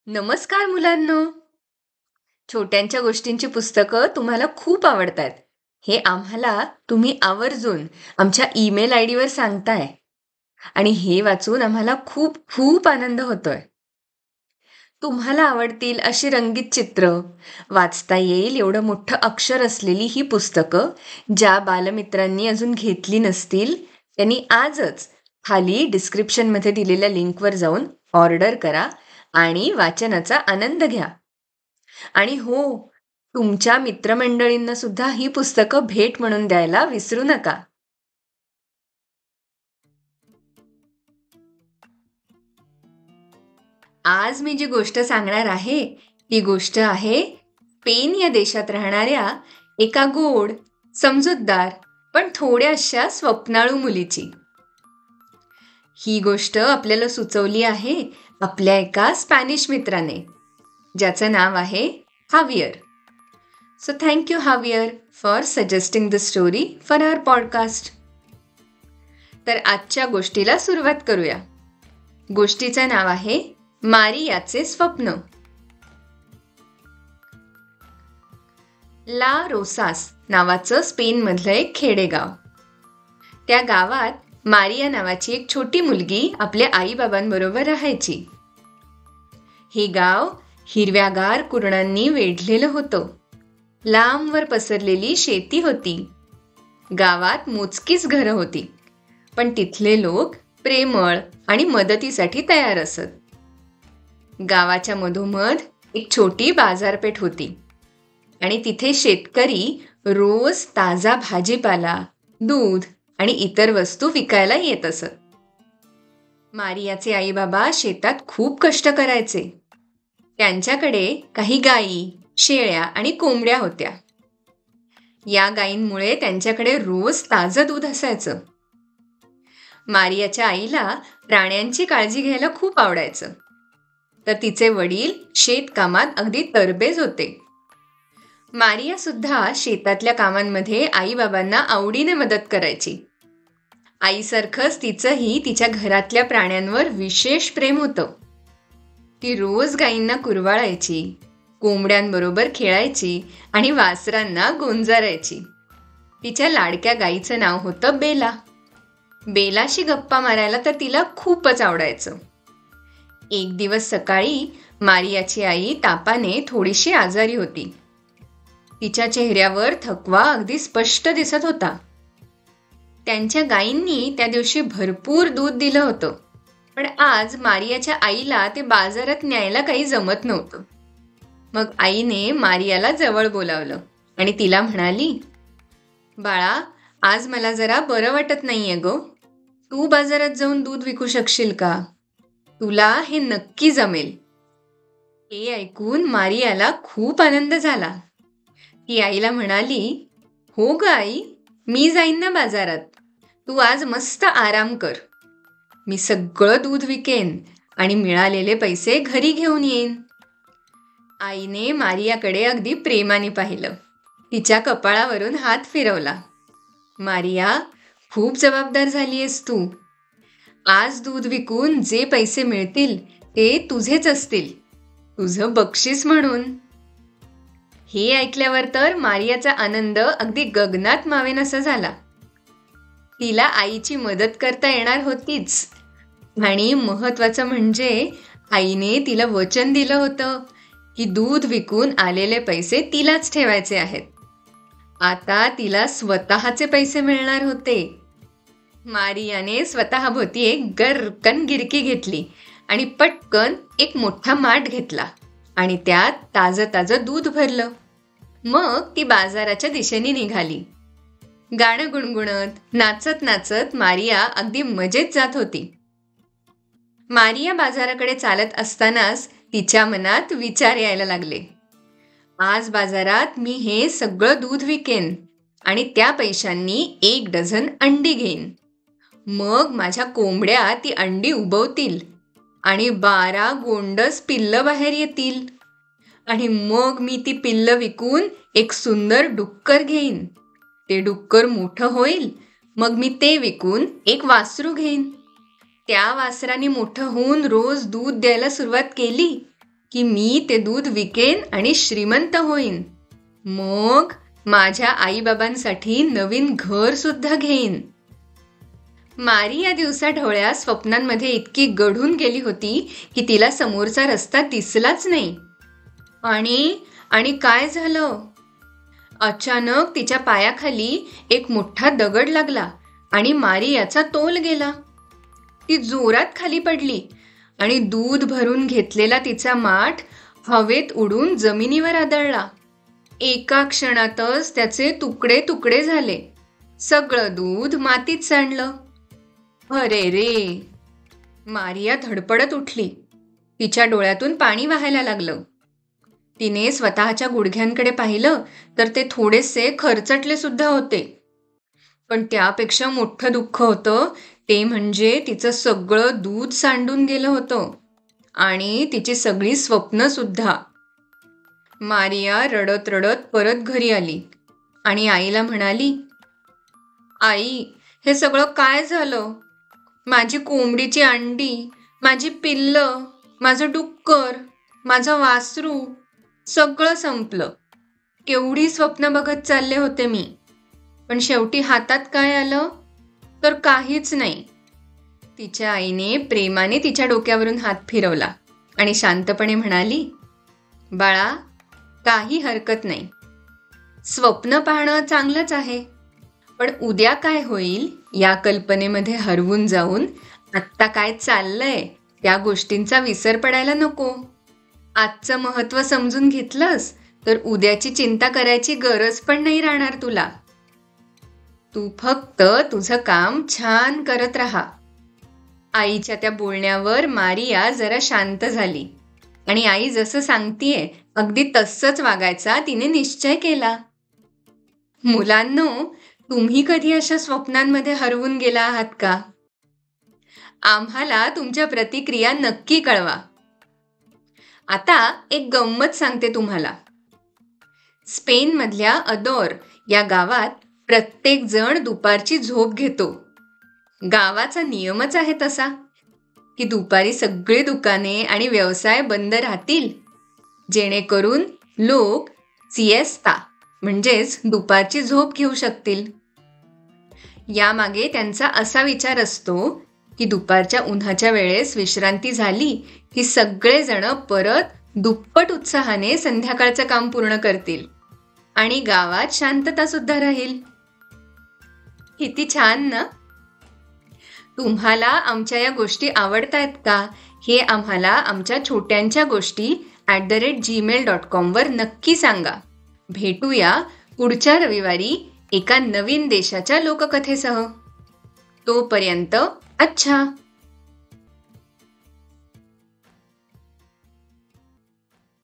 नमस्कार मुलांनो. छोट्यांच्या गोष्टींची पुस्तकं तुम्हाला खूप आवडतात. हे आम्हाला तुम्ही आवर्जून आमच्या ईमेल आयडीवर सांगताय आणि हे वाचून आम्हाला खूप खूप आनंद होतोय. तुम्हाला आवडतील अशी रंगीत चित्र, वाचता येईल एवढं मोठं अक्षर असलेली ही पुस्तकं ज्या बालमित्रांनी अजून घेतली नसतील, त्यांनी आजच खाली डिस्क्रिप्शनमध्ये दिलेल्या लिंकवर जाऊन ऑर्डर करा आणि वाचनाचा आनंद घ्या. आणि हो, तुमच्या मित्रमंडळींना सुद्धा ही पुस्तकं भेट म्हणून द्यायला विसरू नका. आज मी जी गोष्ट सांगणार आहे ती गोष्ट आहे स्पेन या देशात राहणाऱ्या एका गोड, समजूतदार पण थोड्याशा स्वप्नाळू मुलीची. ही गोष्ट आपल्याला सुचवली आहे आपल्या एका स्पॅनिश मित्राने, ज्याचं नाव आहे Javier. So thank you Javier for suggesting the story for our podcast. तर आजच्या गोष्टीला सुरुवात करूया. गोष्टीचं नाव आहे मारियाचे स्वप्न. ला रोसास नावाचं स्पेनमधलं एक खेडेगाव. त्या गावात मारिया नावाची एक छोटी मुलगी आपल्या आईबाबांबरोबर राहायची. हे गाव हिरव्यागार कुरणांनी वेढलेलं होतं. लांबवर पसरलेली शेती होती. गावात मोजकीच घरं होती, पण तिथले लोक प्रेमळ आणि मदतीसाठी तयार असत. गावाच्या मधोमध एक छोटी बाजारपेठ होती आणि तिथे शेतकरी रोज ताजा भाजीपाला, दूध आणि इतर वस्तू विकायला येत असत. मारियाचे आई बाबा शेतात खूप कष्ट करायचे. त्यांच्याकडे काही गायी, शेळ्या आणि कोंबड्या होत्या. या गायींमुळे त्यांच्याकडे रोज ताजं दूध असायचं. मारियाच्या आईला प्राण्यांची काळजी घ्यायला खूप आवडायचं, तर तिचे वडील शेतकामात अगदी तरबेज होते. मारिया सुद्धा शेतातल्या कामांमध्ये आईबाबांना आवडीने मदत करायची. आईसारखंच तिचंही तिच्या घरातल्या प्राण्यांवर विशेष प्रेम होतं. ती रोज गायींना कुरवाळायची, कोंबड्यांबरोबर खेळायची आणि वासरांना गोंजारायची. तिच्या लाडक्या गायीचं नाव होतं बेला. बेलाशी गप्पा मारायला तर तिला खूपच आवडायचं. एक दिवस सकाळी मारियाची आई तापाने थोडीशी आजारी होती. तिच्या चेहऱ्यावर थकवा अगदी स्पष्ट दिसत होता. त्यांच्या गायींनी त्या दिवशी भरपूर दूध दिलं होतं, पण आज मारियाच्या आईला ते बाजारात न्यायला काही जमत नव्हतं. मग आईने मारियाला जवळ बोलावलं आणि तिला म्हणाली, बाळा, आज मला जरा बरं वाटत नाहीये गो. तू बाजारात जाऊन दूध विकू शकशील का? तुला हे नक्की जमेल. हे ऐकून मारियाला खूप आनंद झाला. ती आईला म्हणाली, हो ग आई, मी जाईन ना बाजारात. तू आज मस्त आराम कर. मी सगळं दूध विकेन आणि मिळालेले पैसे घरी घेऊन येईन. आईने मारियाकडे अगदी प्रेमाने पाहिलं. तिच्या कपाळावरून हात फिरवला. मारिया, खूप जबाबदार झालीयस तू. आज दूध विकून जे पैसे मिळतील ते तुझेच असतील, तुझं बक्षीस म्हणून. हे ऐकल्यावर तर मारियाचा आनंद अगदी गगनात मावेनासा झाला. तिला आईची मदत करता येणार होतीच, आणि महत्वाचं म्हणजे आईने तिला वचन दिलं होतं की दूध विकून आलेले पैसे तिलाच ठेवायचे आहेत. आता तिला स्वतःचे पैसे मिळणार होते. मारियाने स्वतःभोवती एक गर्रकन गिरकी घेतली आणि पटकन एक मोठा माठ घेतला आणि त्यात ताजं ताजं दूध भरलं. मग ती बाजाराच्या दिशेने निघाली. गाणं गुणगुणत, नाचत नाचत मारिया अगदी मजेत जात होती. मारिया बाजाराकडे चालत असतानाच तिच्या मनात विचार यायला लागले. आज बाजारात मी हे सगळं दूध विकेन आणि त्या पैशांनी 1 डझन अंडी घेईन. मग माझ्या कोंबड्या ती अंडी उबवतील आणि 12 गोंडस पिल्लं बाहेर येतील. आणि मग मी ती पिल्लं विकून एक सुंदर डुक्कर घेईन. ते डुक्कर मोठं होईल, मग मी ते विकून एक वासरू घेईन. त्या वासराने मोठं होऊन रोज दूध द्यायला सुरुवात केली की मी ते दूध विकेन आणि श्रीमंत होईन. मग माझ्या आईबाबांसाठी नवीन घर सुद्धा घेईन. मारी या दिवसाढवळ्या स्वप्नांमध्ये इतकी गढून गेली होती की तिला समोरचा रस्ता दिसलाच नाही. आणि काय झालं? अचानक तिच्या पायाखाली एक मोठा दगड लागला आणि मारियाचा तोल गेला. ती जोरात खाली पडली आणि दूध भरून घेतलेला तिचा माठ हवेत उडून जमिनीवर आदळला. एका क्षणातच त्याचे तुकडे तुकडे झाले. सगळं दूध मातीत सांडलं. अरे रे! मारिया धडपडत उठली. तिच्या डोळ्यातून पाणी वाहायला लागलं. तिने स्वतःच्या गुडघ्यांकडे पाहिलं तर ते थोडेसे खरचटले सुद्धा होते. पण त्यापेक्षा मोठं दुःख होतं ते म्हणजे तिचं सगळं दूध सांडून गेलं होतं आणि तिची सगळी स्वप्न सुद्धा. मारिया रडत रडत परत घरी आली आणि आईला म्हणाली, आई, हे सगळं काय झालं? माझी कोंबडीची अंडी, माझी पिल्लं, माझं डुक्कर, माझं वासरू सगळं संपलं. केवढी स्वप्न बघत चालले होते मी, पण शेवटी हातात काय आलं? तर काहीच नाही. तिच्या आईने प्रेमाने तिच्या डोक्यावरून हात फिरवला आणि शांतपणे म्हणाली, बाळा, काही हरकत नाही. स्वप्न पाहणं चांगलंच आहे, पण उद्या काय होईल या कल्पनेमध्ये हरवून जाऊन आत्ता काय चाललंय त्या गोष्टींचा विसर पडायला नको. आजचं महत्त्व समजून घेतलंस तर उद्याची चिंता करायची गरज पण नाही राहणार तुला. तू फक्त तुझं काम छान करत राहा. आईच्या त्या बोलण्यावर मारिया जरा शांत झाली आणि आई जसं सांगतीये अगदी तसंच वागायचा तिने निश्चय केला. मुलांनो, तुम्ही कधी अशा स्वप्नांमध्ये हरवून गेला आहात का? आम्हाला तुमच्या प्रतिक्रिया नक्की कळवा. आता एक गंमत सांगते तुम्हाला. स्पेनमधल्या अदोर या गावात प्रत्येक जण दुपारची झोप घेतो. गावाचा नियमच आहे तसा की दुपारी सगळे दुकाने आणि व्यवसाय बंद राहतील, जेणेकरून लोक सिएस्ता म्हणजेच दुपारची झोप घेऊ शकतील. यामागे त्यांचा असा विचार असतो की दुपारच्या उन्हाच्या वेळेस विश्रांती झाली की सगळेजण परत दुप्पट उत्साहाने संध्याकाळचं काम पूर्ण करतील आणि गावात शांतता सुद्धा राहील. किती छान ना? तुम्हाला आमच्या या गोष्टी आवडतायत का हे आम्हाला आमच्या छोट्यांच्या गोष्टी @gmail.com वर नक्की सांगा. भेटूया पुढच्या रविवारी एका नवीन देशाच्या लोककथेसह. तोपर्यंत अच्छा.